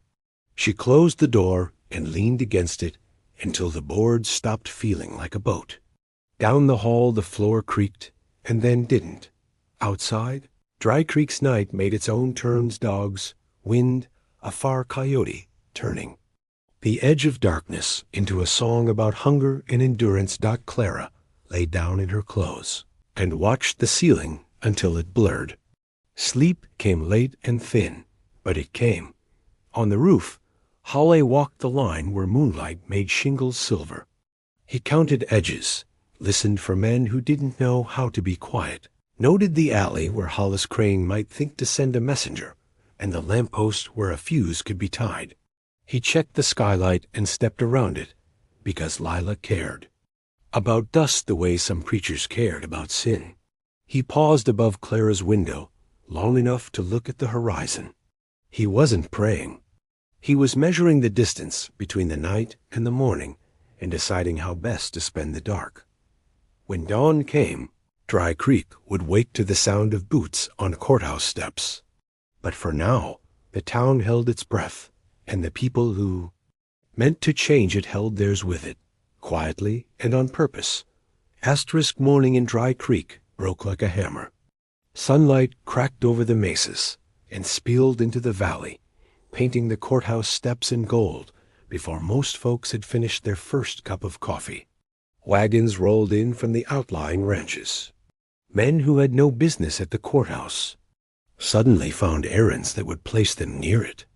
She closed the door and leaned against it until the boards stopped feeling like a boat. Down the hall the floor creaked, and then didn't. Outside, Dry Creek's night made its own turns, dogs, wind, a far coyote turning. The edge of darkness into a song about hunger and endurance. Clara lay down in her clothes and watched the ceiling until it blurred. Sleep came late and thin, but it came. On the roof, Hawley walked the line where moonlight made shingles silver. He counted edges, listened for men who didn't know how to be quiet, noted the alley where Hollis Crane might think to send a messenger, and the lamppost where a fuse could be tied. He checked the skylight and stepped around it, because Lila cared. About dust the way some preachers cared about sin. He paused above Clara's window, long enough to look at the horizon. He wasn't praying. He was measuring the distance between the night and the morning and deciding how best to spend the dark. When dawn came, Dry Creek would wake to the sound of boots on courthouse steps. But for now, the town held its breath, and the people who meant to change it held theirs with it, quietly and on purpose. Asterisk morning in Dry Creek broke like a hammer. Sunlight cracked over the mesas and spilled into the valley, painting the courthouse steps in gold before most folks had finished their first cup of coffee. Wagons rolled in from the outlying ranches. Men who had no business at the courthouse suddenly found errands that would place them near it.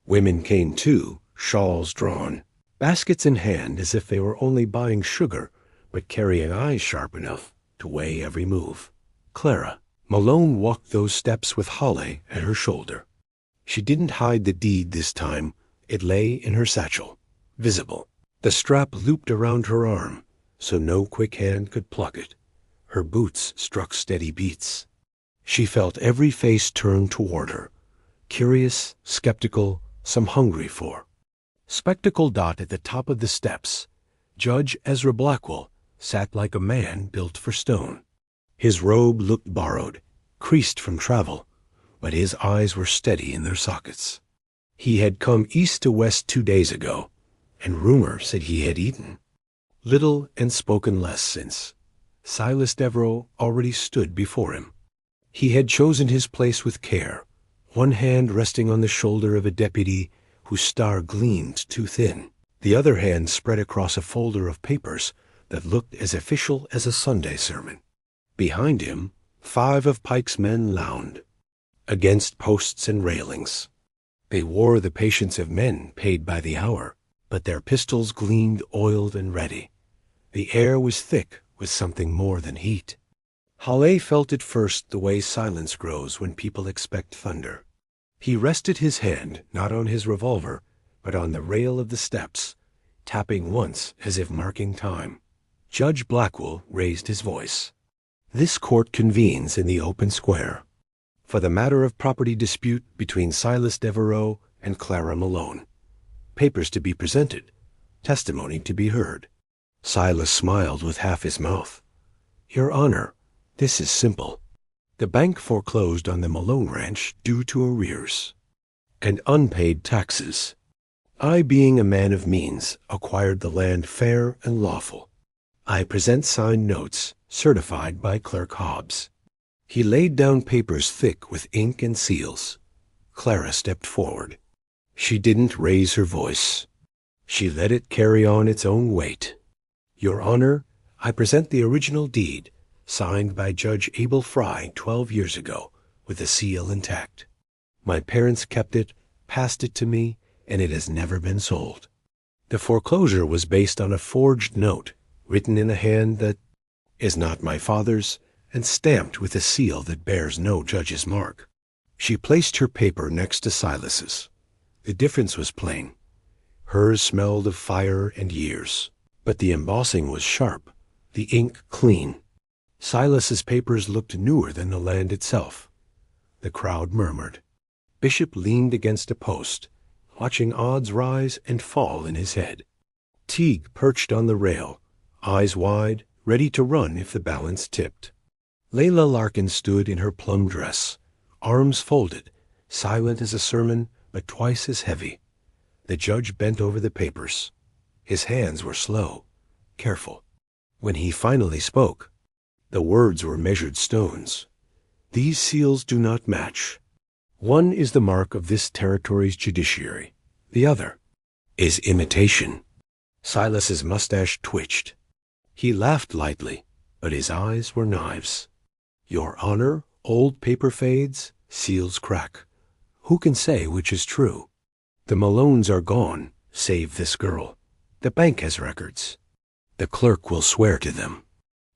Women came too, shawls drawn, baskets in hand as if they were only buying sugar, but carrying eyes sharp enough to weigh every move. Clara Malone walked those steps with Hawley at her shoulder. She didn't hide the deed this time. It lay in her satchel, visible. The strap looped around her arm, so no quick hand could pluck it. Her boots struck steady beats. She felt every face turn toward her, curious, skeptical, some hungry for. Spectacled Dot at the top of the steps, Judge Ezra Blackwell sat like a man built for stone. His robe looked borrowed, creased from travel, but his eyes were steady in their sockets. He had come east to west 2 days ago, and rumor said he had eaten little and spoken less since. Silas Devereaux already stood before him. He had chosen his place with care, one hand resting on the shoulder of a deputy whose star gleamed too thin, the other hand spread across a folder of papers that looked as official as a Sunday sermon. Behind him, 5 of Pike's men lounged, against posts and railings. They wore the patience of men paid by the hour, but their pistols gleamed oiled and ready. The air was thick with something more than heat. Hawley felt at first the way silence grows when people expect thunder. He rested his hand not on his revolver, but on the rail of the steps, tapping once as if marking time. Judge Blackwell raised his voice. This court convenes in the open square for the matter of property dispute between Silas Devereaux and Clara Malone. Papers to be presented, testimony to be heard. Silas smiled with half his mouth. Your Honor, this is simple. The bank foreclosed on the Malone ranch due to arrears and unpaid taxes. I, being a man of means, acquired the land fair and lawful. I present signed notes, certified by Clerk Hobbs. He laid down papers thick with ink and seals. Clara stepped forward. She didn't raise her voice. She let it carry on its own weight. Your Honor, I present the original deed, signed by Judge Abel Fry 12 years ago, with the seal intact. My parents kept it, passed it to me, and it has never been sold. The foreclosure was based on a forged note, written in a hand that is not my father's, and stamped with a seal that bears no judge's mark. She placed her paper next to Silas's. The difference was plain. Hers smelled of fire and years, but the embossing was sharp, the ink clean. Silas's papers looked newer than the land itself. The crowd murmured. Bishop leaned against a post, watching odds rise and fall in his head. Teague perched on the rail, eyes wide, ready to run if the balance tipped. Layla Larkin stood in her plum dress, arms folded, silent as a sermon, but twice as heavy. The judge bent over the papers. His hands were slow, careful. When he finally spoke, the words were measured stones. These seals do not match. One is the mark of this territory's judiciary. The other is imitation. Silas's mustache twitched. He laughed lightly, but his eyes were knives. Your Honor, old paper fades, seals crack. Who can say which is true? The Malones are gone, save this girl. The bank has records. The clerk will swear to them.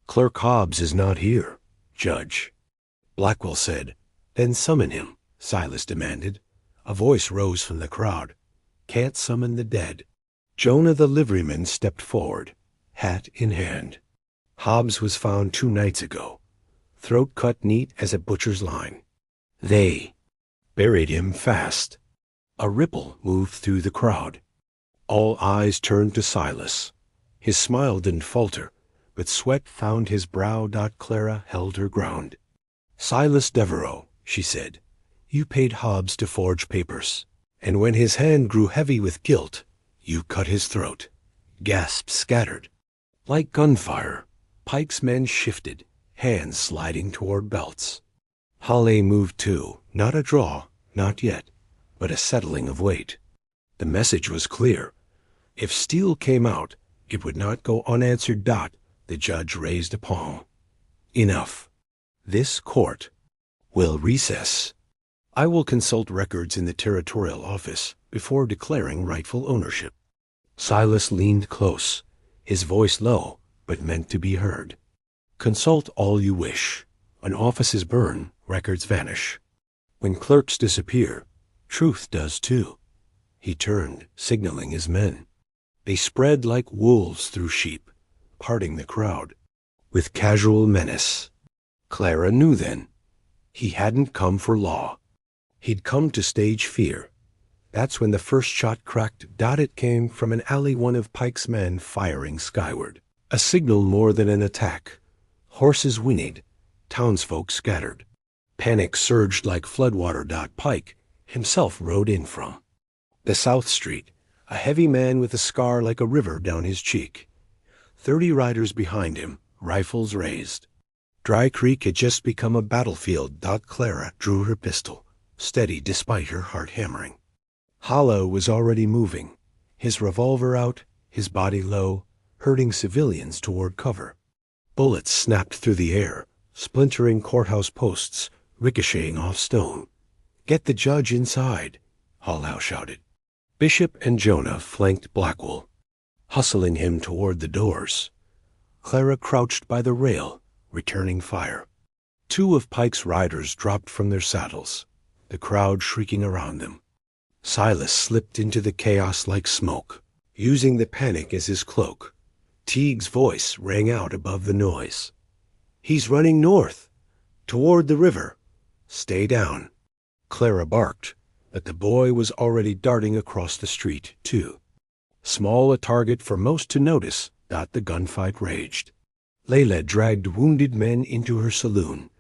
Clerk Hobbs is not here, Judge. Blackwell said. Then summon him, Silas demanded. A voice rose from the crowd. Can't summon the dead. Jonah the liveryman stepped forward, hat in hand. Hobbs was found 2 nights ago, throat cut neat as a butcher's line. They buried him fast. A ripple moved through the crowd. All eyes turned to Silas. His smile didn't falter, but sweat found his brow. Clara held her ground. Silas Devereaux, she said, you paid Hobbs to forge papers, and when his hand grew heavy with guilt, you cut his throat. Gasps scattered. Like gunfire, Pike's men shifted, hands sliding toward belts. Halle moved too, not a draw, not yet, but a settling of weight. The message was clear. If Steele came out, it would not go unanswered. The judge raised a palm. Enough. This court will recess. I will consult records in the territorial office before declaring rightful ownership. Silas leaned close, his voice low, but meant to be heard. Consult all you wish. When offices burn, records vanish. When clerks disappear, truth does too. He turned, signaling his men. They spread like wolves through sheep, parting the crowd. With casual menace. Clara knew then. He hadn't come for law. He'd come to stage fear. That's when the first shot cracked. It came from an alley, one of Pike's men firing skyward. A signal more than an attack. Horses whinnied. Townsfolk scattered. Panic surged like floodwater. Pike himself rode in from the South Street, a heavy man with a scar like a river down his cheek. 30 riders behind him, rifles raised. Dry Creek had just become a battlefield. Clara drew her pistol, steady despite her heart hammering. Hollow was already moving, his revolver out, his body low, herding civilians toward cover. Bullets snapped through the air, splintering courthouse posts, ricocheting off stone. Get the judge inside, Hollow shouted. Bishop and Jonah flanked Blackwell, hustling him toward the doors. Clara crouched by the rail, returning fire. 2 of Pike's riders dropped from their saddles, the crowd shrieking around them. Silas slipped into the chaos like smoke, using the panic as his cloak. Teague's voice rang out above the noise. He's running north, toward the river. Stay down. Clara barked, but the boy was already darting across the street, too. Small a target for most to notice, the gunfight raged. Layla dragged wounded men into her saloon,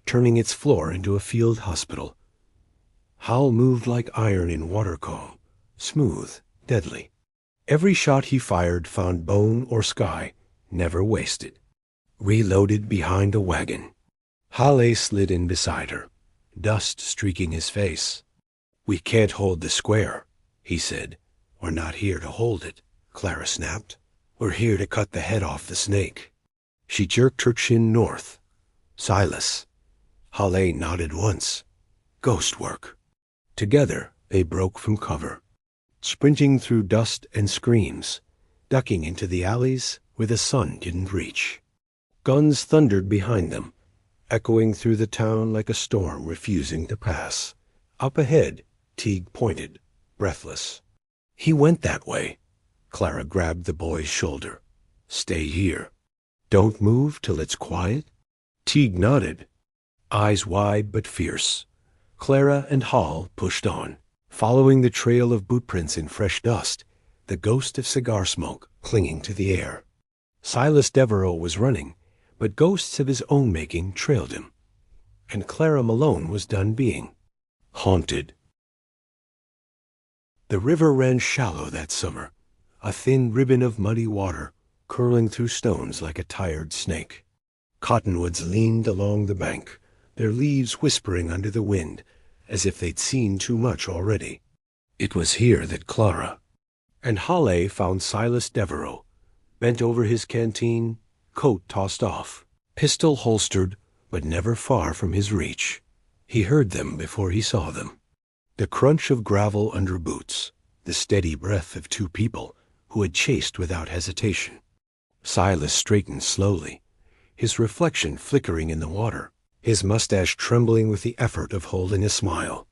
turning its floor into a field hospital. Hal moved like iron in water calm, smooth, deadly. Every shot he fired found bone or sky, never wasted. Reloaded behind a wagon. Halle slid in beside her, dust streaking his face. We can't hold the square, he said. We're not here to hold it, Clara snapped. We're here to cut the head off the snake. She jerked her chin north. Silas. Halle nodded once. Ghost work. Together they broke from cover, sprinting through dust and screams, ducking into the alleys where the sun didn't reach. Guns thundered behind them, echoing through the town like a storm refusing to pass. Up ahead, Teague pointed. breathless. "He went that way." Clara grabbed the boy's shoulder. "Stay here. Don't move till it's quiet." Teague nodded, eyes wide but fierce. Clara and Hall pushed on, following the trail of bootprints in fresh dust, the ghost of cigar smoke clinging to the air. Silas Devereaux was running, but ghosts of his own making trailed him. And Clara Malone was done being haunted. The river ran shallow that summer, a thin ribbon of muddy water curling through stones like a tired snake. Cottonwoods leaned along the bank, their leaves whispering under the wind, as if they'd seen too much already. It was here that Clara and Halle found Silas Devereaux, bent over his canteen, coat tossed off, pistol holstered, but never far from his reach. He heard them before he saw them. The crunch of gravel under boots, the steady breath of two people who had chased without hesitation. Silas straightened slowly, his reflection flickering in the water, his mustache trembling with the effort of holding a smile.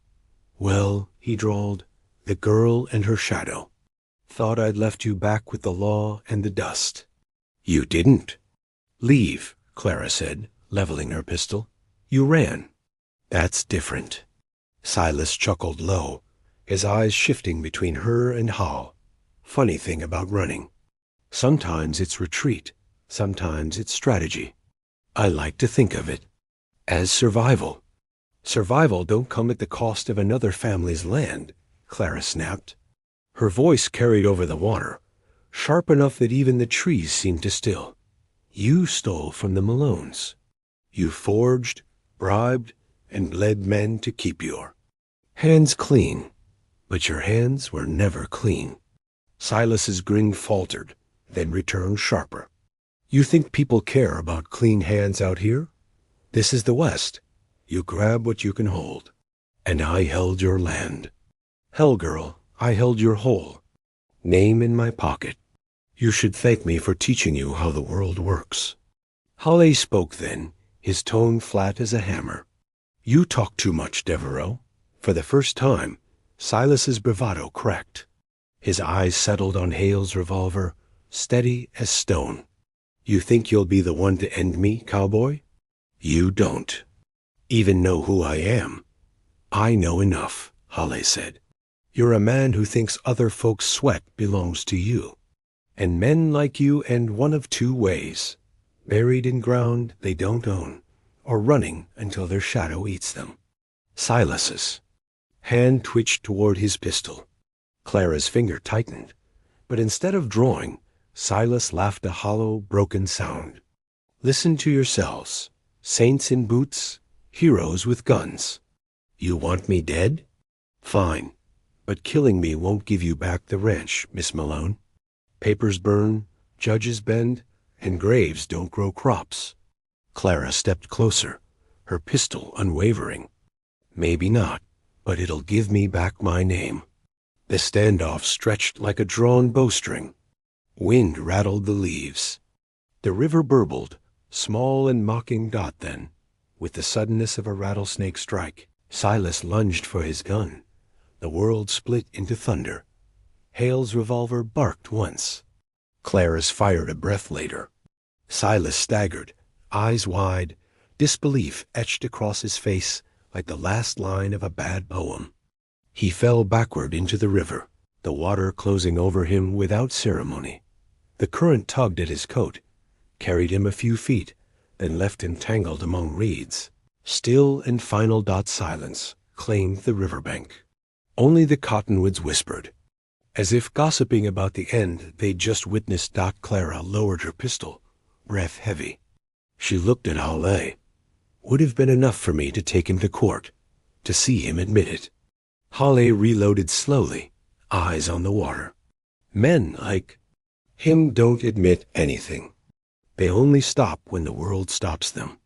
"Well," he drawled, "the girl and her shadow. Thought I'd left you back with the law and the dust." "You didn't." "Leave," Clara said, leveling her pistol. "You ran." "That's different." Silas chuckled low, his eyes shifting between her and Hall. "Funny thing about running. Sometimes it's retreat, sometimes it's strategy. I like to think of it as survival." "Survival don't come at the cost of another family's land," Clara snapped. Her voice carried over the water, sharp enough that even the trees seemed to still. "You stole from the Malones. You forged, bribed, and led men to keep your hands clean. But your hands were never clean." Silas's grin faltered, then returned sharper. "You think people care about clean hands out here? This is the West. You grab what you can hold. And I held your land. Hell, girl, I held your whole name in my pocket. You should thank me for teaching you how the world works." Halle spoke then, his tone flat as a hammer. "You talk too much, Devereaux." For the first time, Silas's bravado cracked. His eyes settled on Hale's revolver, steady as stone. "You think you'll be the one to end me, cowboy? You don't even know who I am." "I know enough," Halle said. "You're a man who thinks other folks' sweat belongs to you. And men like you end one of two ways: buried in ground they don't own, or running until their shadow eats them." Silas's hand twitched toward his pistol. Clara's finger tightened, but instead of drawing, Silas laughed a hollow, broken sound. "Listen to yourselves. Saints in boots, heroes with guns. You want me dead? Fine. But killing me won't give you back the ranch, Miss Malone. Papers burn, judges bend, and graves don't grow crops." Clara stepped closer, her pistol unwavering. "Maybe not, but it'll give me back my name." The standoff stretched like a drawn bowstring. Wind rattled the leaves. The river burbled, small and mocking dot then. With the suddenness of a rattlesnake strike, Silas lunged for his gun. The world split into thunder. Hale's revolver barked once. Clara's fired a breath later. Silas staggered, eyes wide, disbelief etched across his face like the last line of a bad poem. He fell backward into the river, the water closing over him without ceremony. The current tugged at his coat, carried him a few feet, then left him tangled among reeds. Still and final silence claimed the riverbank. Only the cottonwoods whispered. As if gossiping about the end they'd just witnessed. Clara lowered her pistol, breath heavy. She looked at Halle. Would have been enough for me to take him to court, to see him admit it. Halle reloaded slowly, eyes on the water. Men like him don't admit anything. They only stop when the world stops them.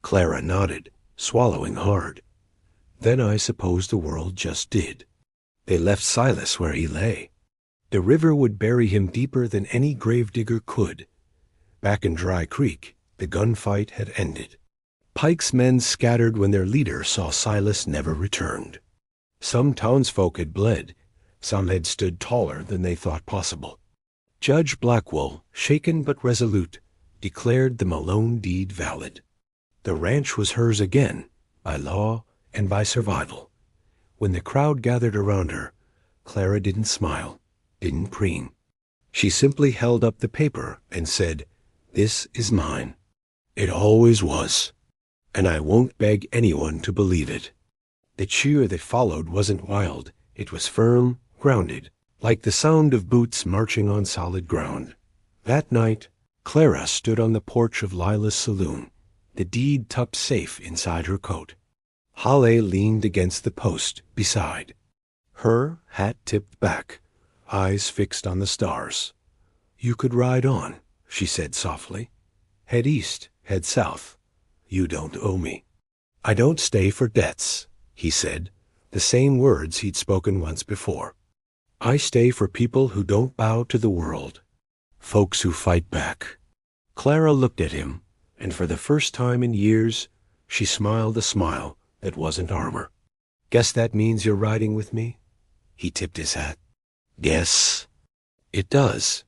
Clara nodded, swallowing hard. Then I suppose the world just did. They left Silas where he lay. The river would bury him deeper than any gravedigger could. Back in Dry Creek, the gunfight had ended. Pike's men scattered when their leader saw Silas never returned. Some townsfolk had bled, Some had stood taller than they thought possible. Judge Blackwell, shaken but resolute, declared the Malone deed valid. The ranch was hers again, by law and by survival. When the crowd gathered around her, Clara didn't smile, didn't preen. She simply held up the paper and said, "This is mine. It always was. And I won't beg anyone to believe it." The cheer that followed wasn't wild. It was firm, grounded, like the sound of boots marching on solid ground. That night, Clara stood on the porch of Lila's saloon, the deed tucked safe inside her coat. Halle leaned against the post beside, her hat tipped back, eyes fixed on the stars. "You could ride on," she said softly. "Head east, head south. You don't owe me." "I don't stay for debts," he said, the same words he'd spoken once before. "I stay for people who don't bow to the world, folks who fight back." Clara looked at him, and for the first time in years, she smiled a smile that wasn't armor. "Guess that means you're riding with me?" He tipped his hat. "Yes, it does."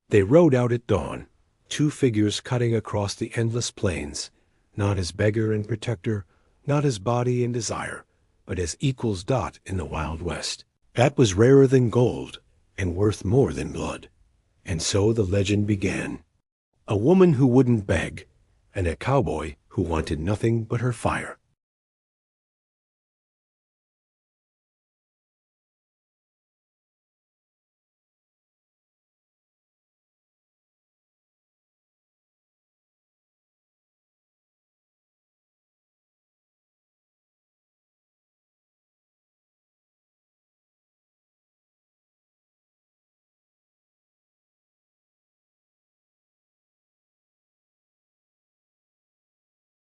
They rode out at dawn, two figures cutting across the endless plains, not as beggar and protector, not as body and desire, but as equals dot in the Wild West. That was rarer than gold and worth more than blood. And so the legend began. A woman who wouldn't beg, and a cowboy who wanted nothing but her fire.